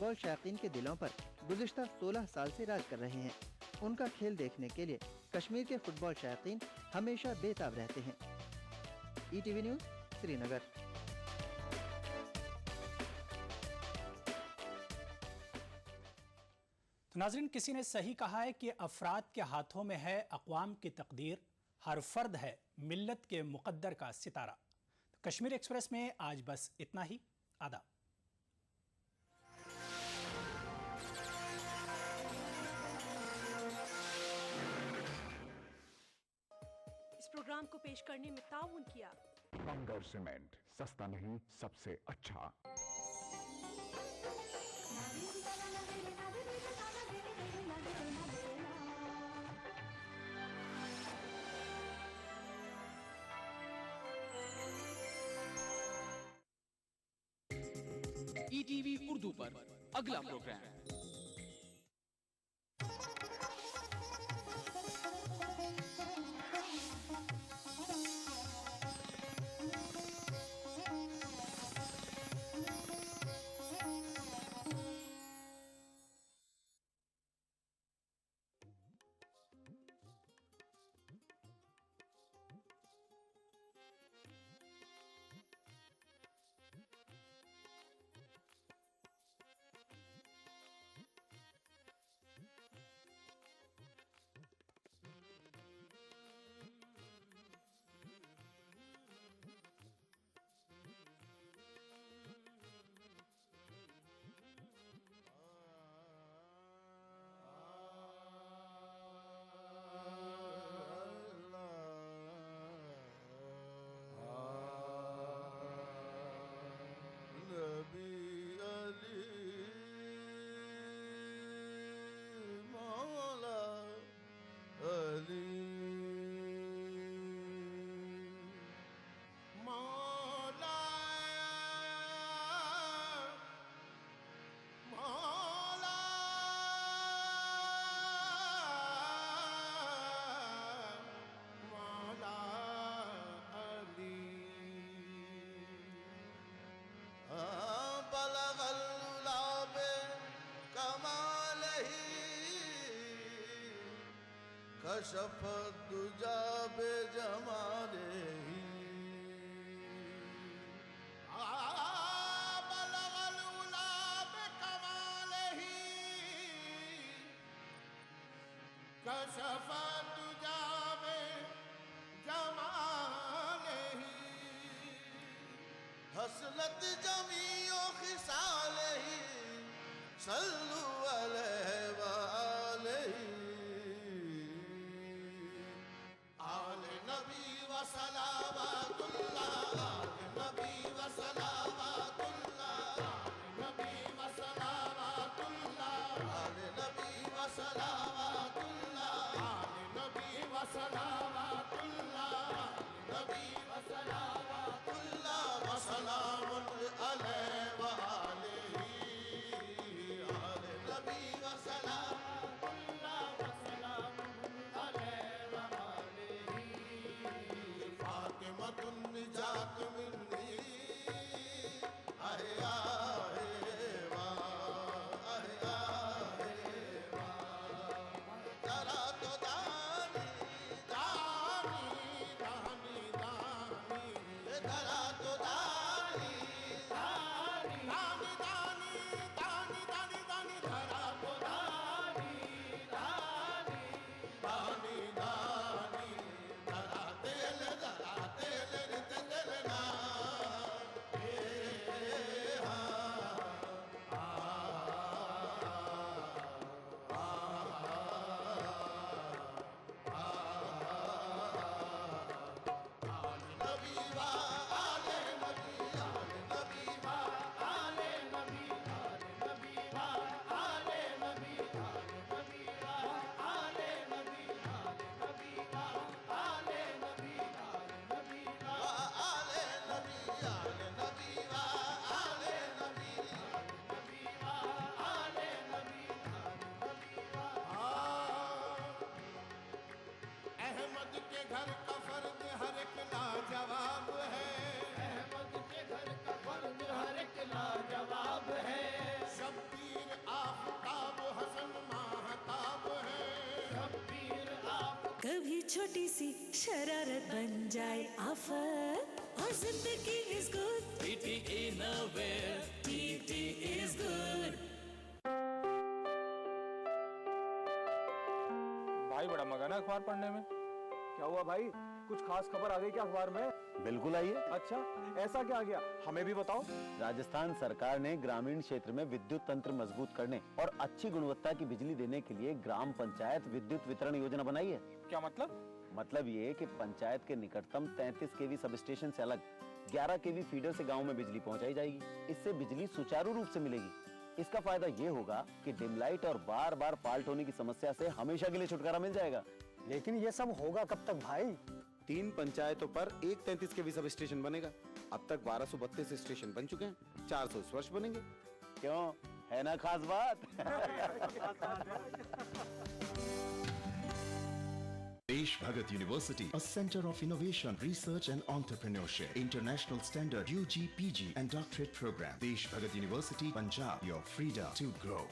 Football शायकीन के दिलों पर गुज़िश्ता 16 साल से राज कर रहे हैं। उनका खेल देखने के लिए कश्मीर के फुटबॉल शायकीन हमेशा बेताब रहते हैं। ETV news, Srinagar. तो नाज़रीन, किसी ने सही कहा है कि अफराद के हाथों में है अक़वाम की तकदीर, हर फर्द है मिल्लत के मुक़द्दर का सितारा। तो कश्मीर एक्सप्रेस में आज बस इतना ही। आदाब। इस प्रोग्राम को पेश करने में ताउन किया बंगर सीमेंट, सस्ता नहीं सबसे अच्छा। ETV उर्दू पर अगला प्रोग्राम। कशफ दुजा बे जमाले ही बलगल उला बे कमाले ही कशफ दुजा बे जमाले ही हसलत जमीओ खिसाले ही सल्लु अलैहि व आलिही सलावतुल्लाह नबी व सलावतुल्लाह नबी व सलावतुल्लाह नबी व सलावतुल्लाह नबी व सलावतुल्लाह नबी व सलावतुल्लाह व सलामुन अलैहि व आलिही नबी व सलावतुल्लाह व सलामुन अलैहि व आलिही फातिमतुन निजात मिन्नी आहे आहे वाह आहे आहे वाह जरा तो दानी दानी दानी दानी जरा तो दानी दानी दानी दानी दानी दानी दानी जरा तो दानी दानी दानी दानी जरा तेल रित दिल ना जवाब है अहमद के घर का फर्ज हर एक लाजवाब है। शब्बीर कभी छोटी सी शरारत बन जाए आफत, और जिंदगी इज गुड, टीटी इनोवेयर, टीटी इज गुड। भाई बड़ा मगन है अखबार पढ़ने में। क्या हुआ भाई, कुछ खास खबर आ गई क्या अखबार में? बिल्कुल आई है। अच्छा, ऐसा क्या आ गया, हमें भी बताओ। राजस्थान सरकार ने ग्रामीण क्षेत्र में विद्युत तंत्र मजबूत करने और अच्छी गुणवत्ता की बिजली देने के लिए ग्राम पंचायत विद्युत वितरण योजना बनाई है। क्या मतलब? मतलब ये कि पंचायत के निकटतम 33 केवी सब स्टेशन से अलग 11 केवी फीडर से गाँव में बिजली पहुँचाई जाएगी। इससे बिजली सुचारू रूप से मिलेगी। इसका फायदा ये होगा कि डिम लाइट और बार बार फॉल्ट होने की समस्या से हमेशा के लिए छुटकारा मिल जाएगा। लेकिन ये सब होगा कब तक भाई? 3 पंचायतों पर एक 33 केवी सब स्टेशन बनेगा। अब तक 1232 स्टेशन बन चुके हैं, 400 इस वर्ष बनेंगे। क्यों, है ना खास बात? Desh Bhagat University, a center of innovation, research and entrepreneurship, international standard UG, PG and doctorate program. Desh Bhagat University, Punjab, your freedom to grow.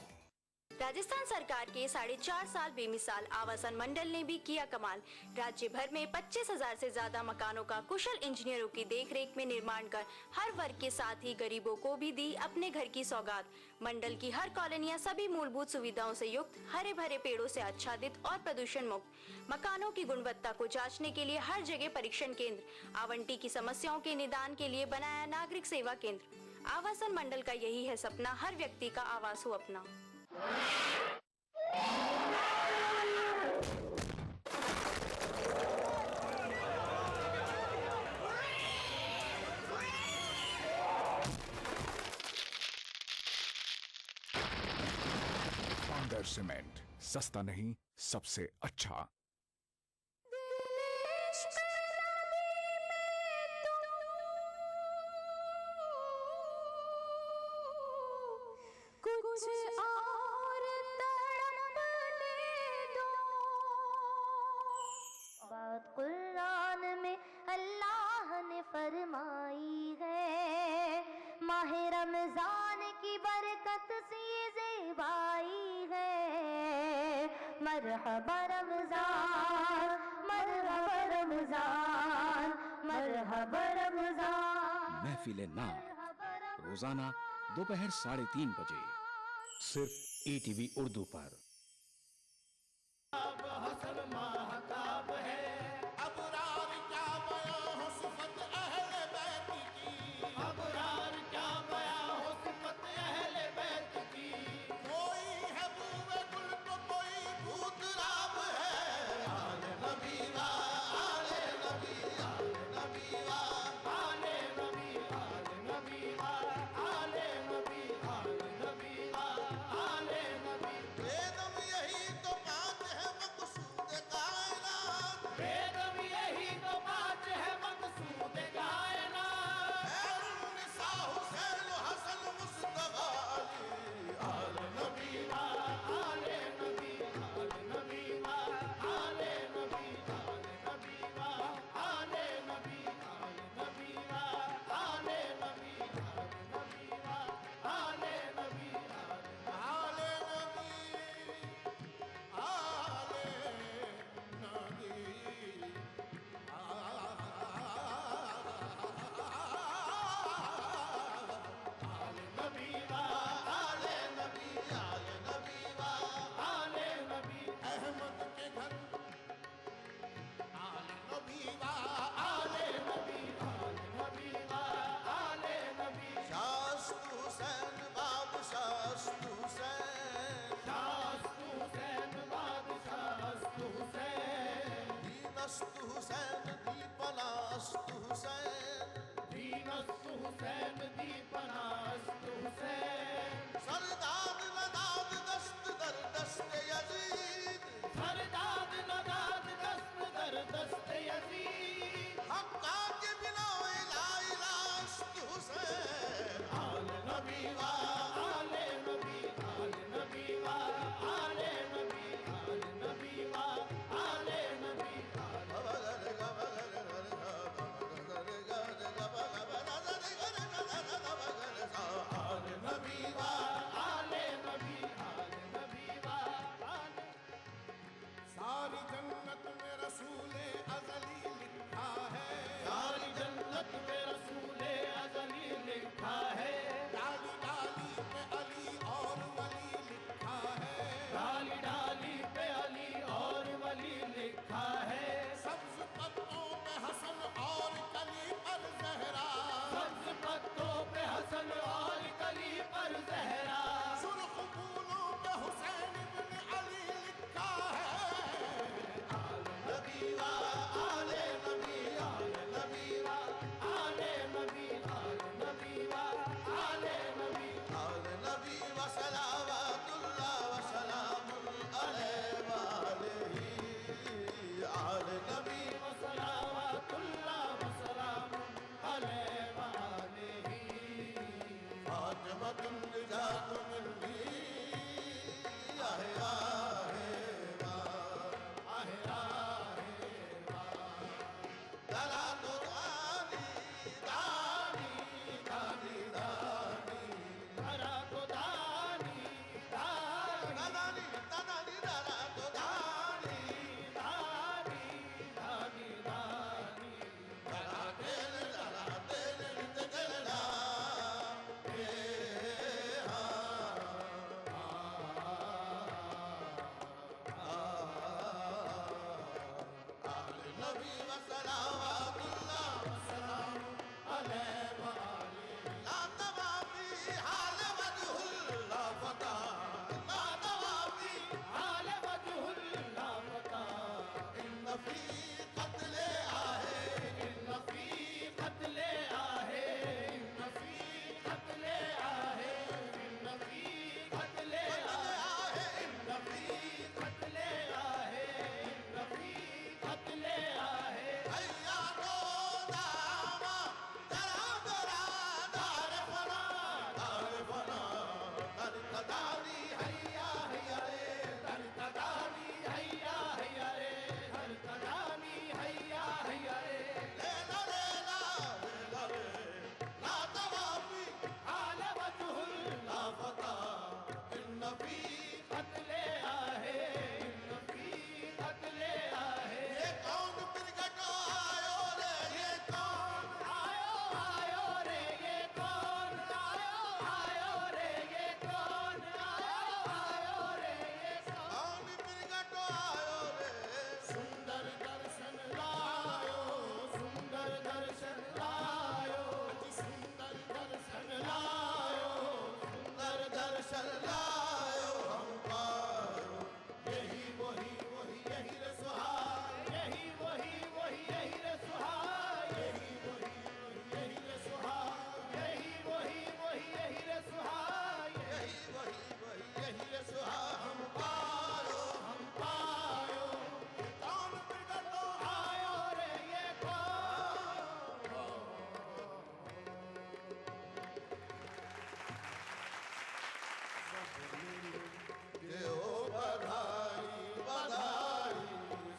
Rajasthan सरकार के 4.5 साल बेमिसाल आवासन मंडल ने भी किया कमाल। राज्य भर में 25,000 से ज्यादा मकानों का कुशल इंजीनियरों की देखरेख में निर्माण कर हर वर्ग के साथ ही गरीबों को भी दी अपने घर की सौगात। मंडल की हर कॉलोनियां सभी मूलभूत सुविधाओं से युक्त, हरे भरे पेड़ों से आच्छादित और प्रदूषण मुक्त। मकानों की गुणवत्ता को जांचने के लिए हर जगह परीक्षण केंद्र, आवंटी की समस्याओं के निदान के लिए बनाया नागरिक सेवा केंद्र। आवासन मंडल का यही है सपना, हर व्यक्ति का आवास हो अपना। पांडर सीमेंट, सस्ता नहीं सबसे अच्छा। कुछ और तड़पने दो। बात कुरान में अल्लाह ने फरमाई है, माह रमजान की बरकत सी ज़ेबाई है। मरहबा रमजान, मरहबा रमजान, मरहबा रमजान। महफिल नार रोजाना दोपहर 3:30 बजे सिर्फ ETV उर्दू पर। सारी जन्नत में नबी व सलावतुल्लाह व सलाम अलैहि व आलिहि ला तवाफी हाल वजहुल ला फता ला तवाफी हाल वजहुल ला फता इन फी क़त्ल आहे इन फी क़त्ल आहे इन फी क़त्ल आहे इन फी क़त्ल आहे इन फी क़त्ल आहे इन फी क़त्ल आहे हैया तो दामा दरा दरा दार फना दर तदारी हैया हैया रे दर तदारी हैया हैया रे दर तदारी हैया हैया रे ले ला ला तवाफी हाल वजहुल ला फता इन फी क़त्ल आहे इन फी क़त्ल आहे ये कौन प्रगटो आयो रे ये कौन आयो रे ये कौन आयो रे ये कौन आयो रे ये कौन प्रगटो आयो रे सुंदर दर्शन लायो सुंदर दर्शन लायो सुंदर दर्शन लायो सुंदर दर्शन लायो हम पायो यही वही यही रे सुहाग यही वही यही रे सुहाग यही वही यही रे सुहाग यही वही यही रे सुहाग यही वही यही रे सुहाग हम पायो कौन प्रगटो आयो रे ये कौन के ओ बधाई बधाई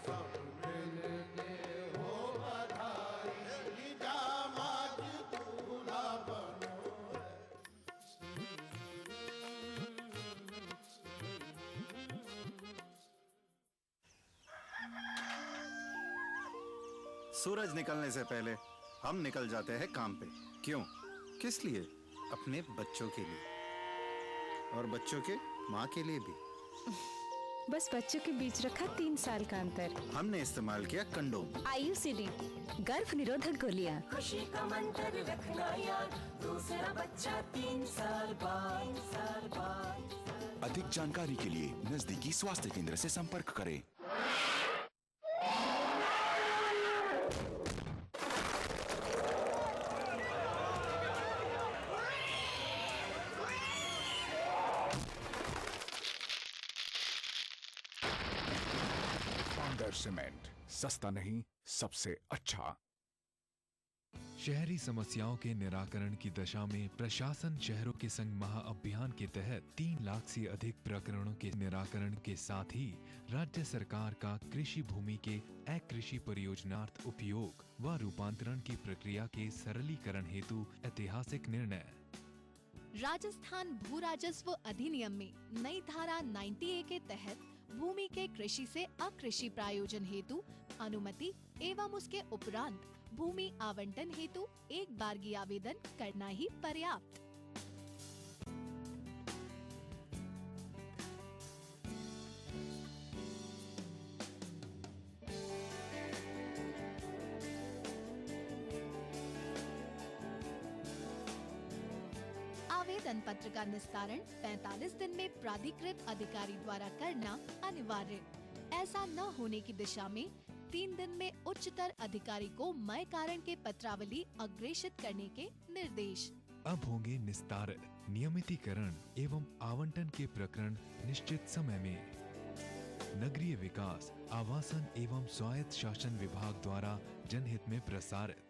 सब मिलके हो बधाई जामाज दूल्हा बनो सूरज निकलने से पहले हम निकल जाते हैं काम पे। क्यों? किस लिए? अपने बच्चों के लिए और बच्चों के माँ के लिए भी। बस बच्चों के बीच रखा 3 साल का अंतर। हमने इस्तेमाल किया कंडोम। IUCD गर्भ निरोधक गोलियां। खुशी का मंत्र रखना याद, दूसरा बच्चा 3 साल बाद। अधिक जानकारी के लिए नजदीकी स्वास्थ्य केंद्र से संपर्क करें। सीमेंट सस्ता नहीं सबसे अच्छा। शहरी समस्याओं के निराकरण की दिशा में प्रशासन शहरों के संग महाअभियान के तहत 3 लाख से अधिक प्रकरणों के निराकरण के साथ ही राज्य सरकार का कृषि भूमि के अकृषि परियोजनार्थ उपयोग व रूपांतरण की प्रक्रिया के सरलीकरण हेतु ऐतिहासिक निर्णय। राजस्थान भू राजस्व अधिनियम में नई धारा 90A के तहत भूमि के कृषि से अकृषि प्रायोजन हेतु अनुमति एवं उसके उपरांत भूमि आवंटन हेतु एक बारगी आवेदन करना ही पर्याप्त। आवेदन पत्र का निस्तारण 45 दिन में प्राधिकृत अधिकारी द्वारा करना अनिवार्य। ऐसा न होने की दिशा में 3 दिन में उच्चतर अधिकारी को मय कारण के पत्रावली अग्रेषित करने के निर्देश। अब होंगे निस्तारित, नियमितीकरण एवं आवंटन के प्रकरण निश्चित समय में। नगरीय विकास, आवासन एवं स्वायत्त शासन विभाग द्वारा जनहित में प्रसारित।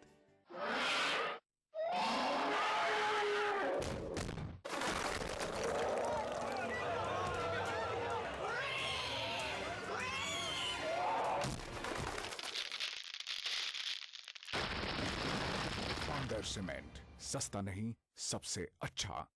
सीमेंट सस्ता नहीं सबसे अच्छा।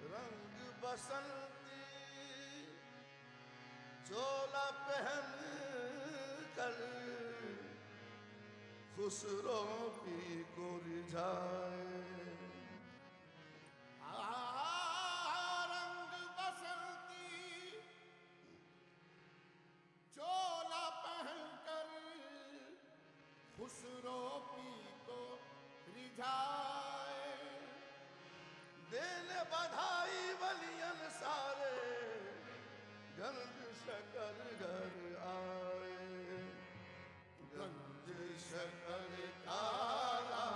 रंग बसंती चोला पहन कर खुसरो पी को रिझाए। रंग बसंती चोला पहनकर खुसरो पी को रिझाए। देने बधाई बलियन सारे गंज शकर घर आए। गंज शकर काला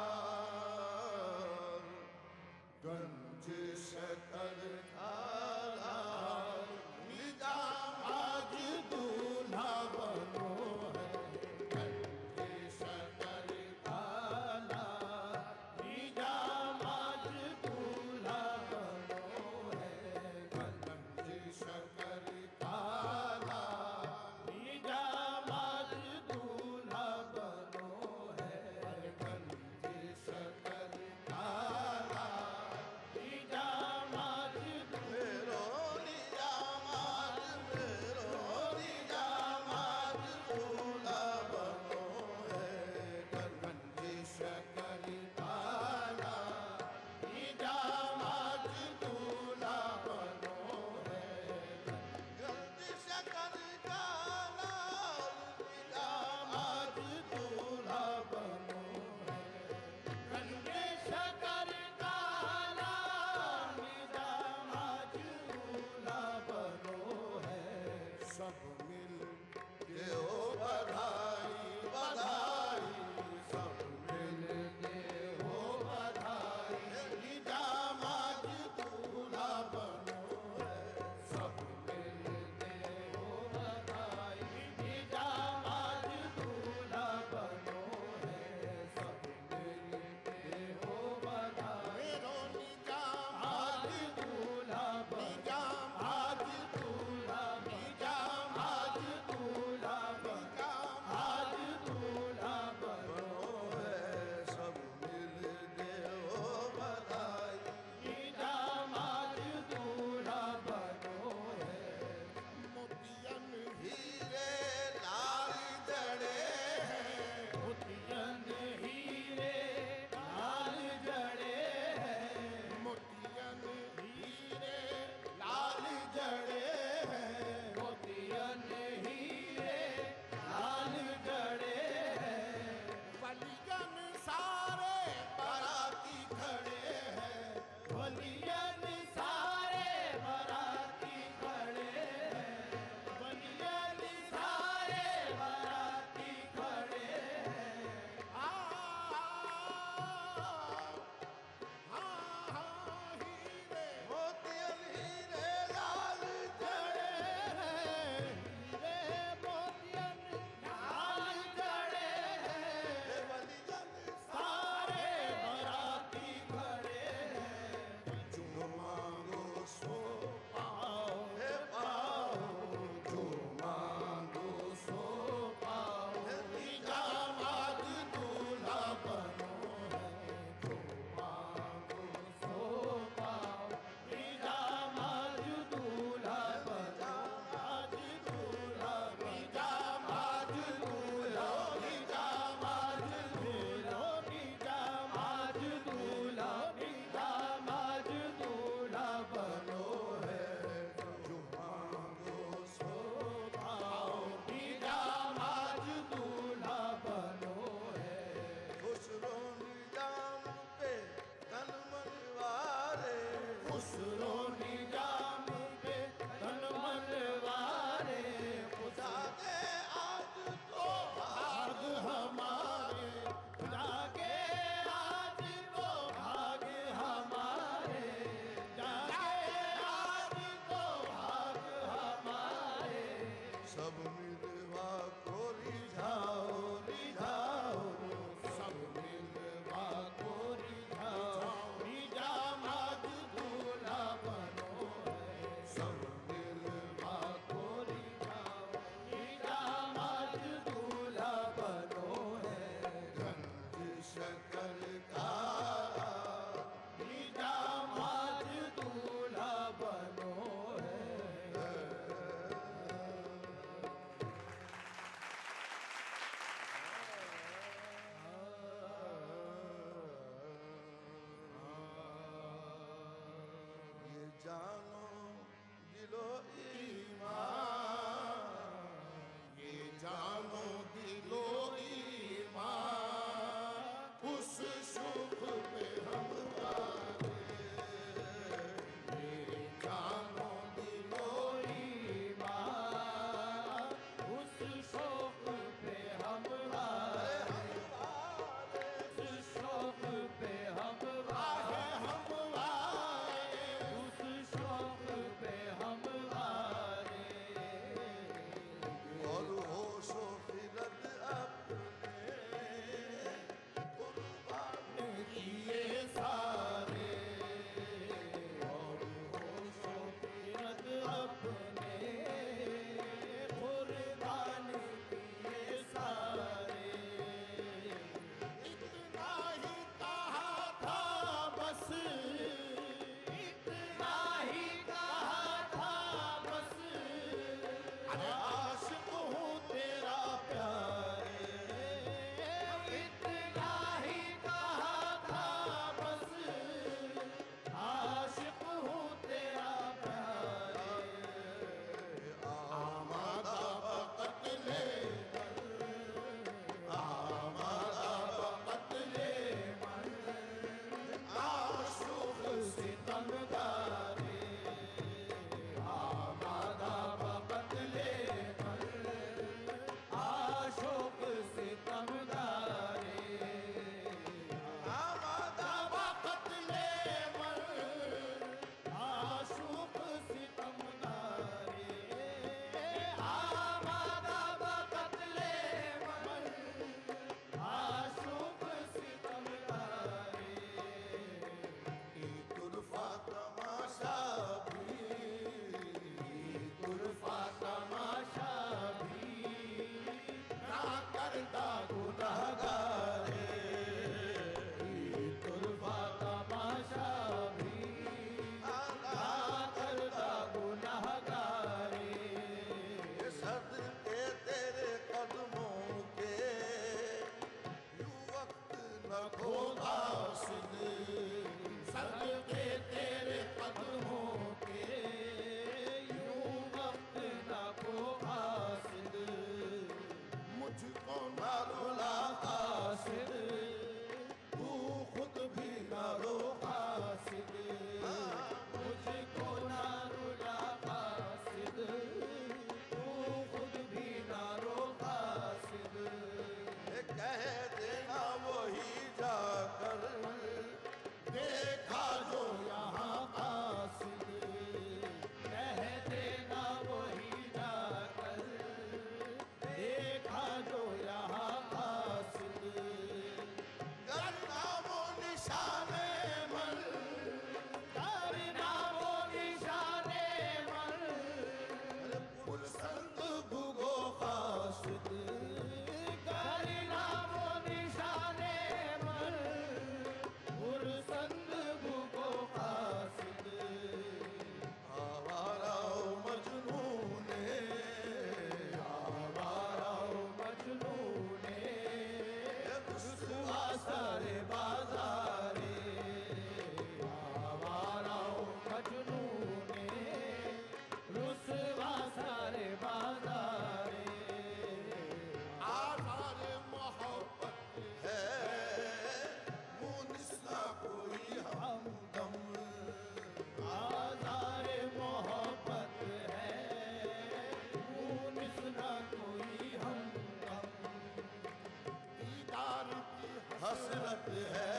हसरत है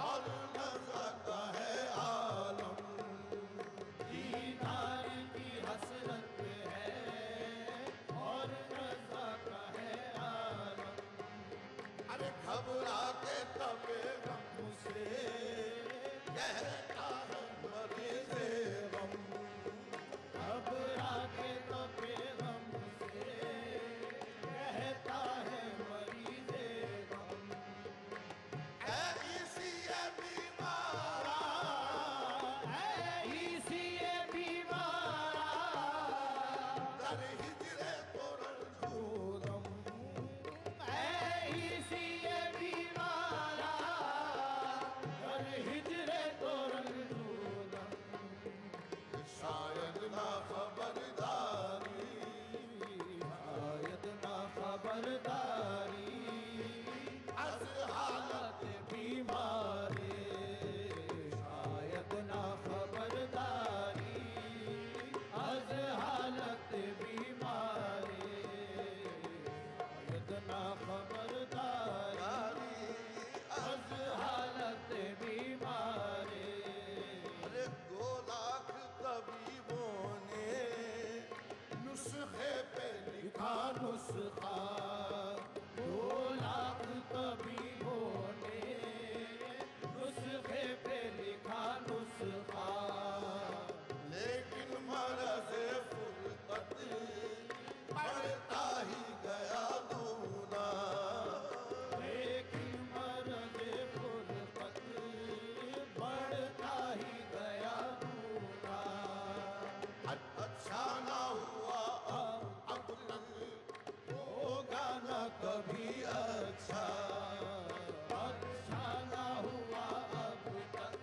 और नज़ा का है आलम, दीदार की हसरत है और नज़ा का है आलम। अरे घबरा के तबे गम से कहता है मरीज़े गम, घबरा के तबे गम से कहता है मरीज़े गम। ऐ इसी ये बीमारा, ऐ इसी ये बीमारा, दर हिजरे तोरण झूलम, ऐ इसी ये बीमारा, दर हिजरे तोरण झूलम। शायद ना खबरदारी, शायद ना खबरदारी, अज हालत बीमारे, शायद ना खबरदारी, अज हालत बीमारे, शायद ना खबरदारी, अज हालत बीमारे। अरे 2 लाख तबीबों ने नुस्खे पे लिखा नुस्खा, 2 लाख तबीबों ने नुस्खे पे लिखा नुस्खा, लेकिन मरज़ फुरकत बढ़ता ही गया दूना, लेकिन मरज़ फुरकत बढ़ता ही गया दूना। अच्छा ना हुआ अब तक, होगा ना कभी अच्छा, अच्छा ना हुआ अब तक,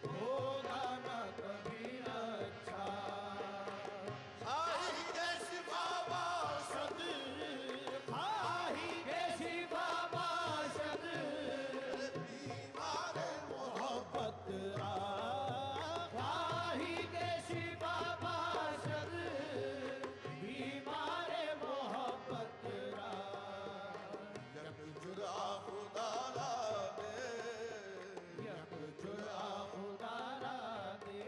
होगा ना कभी अच्छा। खाही के शिफा बाशद, खाही के शिफा बाशद, बीमार मोहब्बत रा, खाही के शिफा बाशद, बीमार मोहब्बत रा। यक जुरा खुदा रा दे, यक जुरा खुदा रा दे,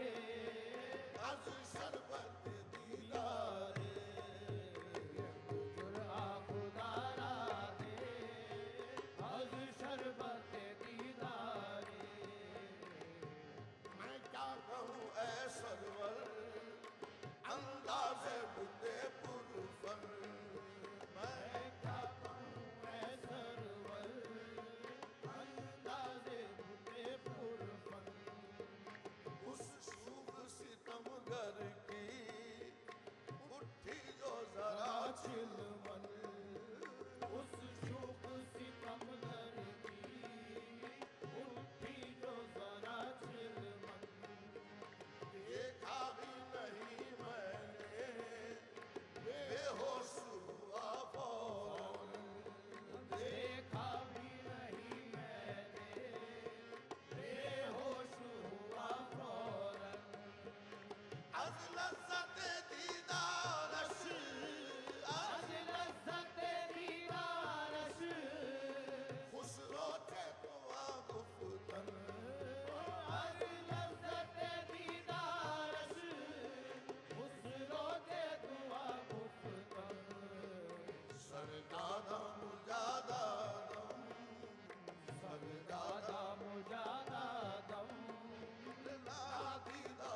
अज शरबत दीदारे, यक जुरा खुदा रा दे, अज शरबत दीदारे। मैं क्या कहूँ ऐ सरवर, अंदाज़े बुते पुरफन, मैं क्या कहूँ ऐ सरवर, अंदाज़े बुते पुरफन। उस शुभ सितमगर की उठी जो जरा चिलमन, उस शुभ सितमगर की उठी जो जरा चिलमन। देखा भी नहीं मैंने, बेहोश हुआ फौरन, देखा भी नहीं मैंने, बेहोश हुआ फौरन। अज लज़्ज़त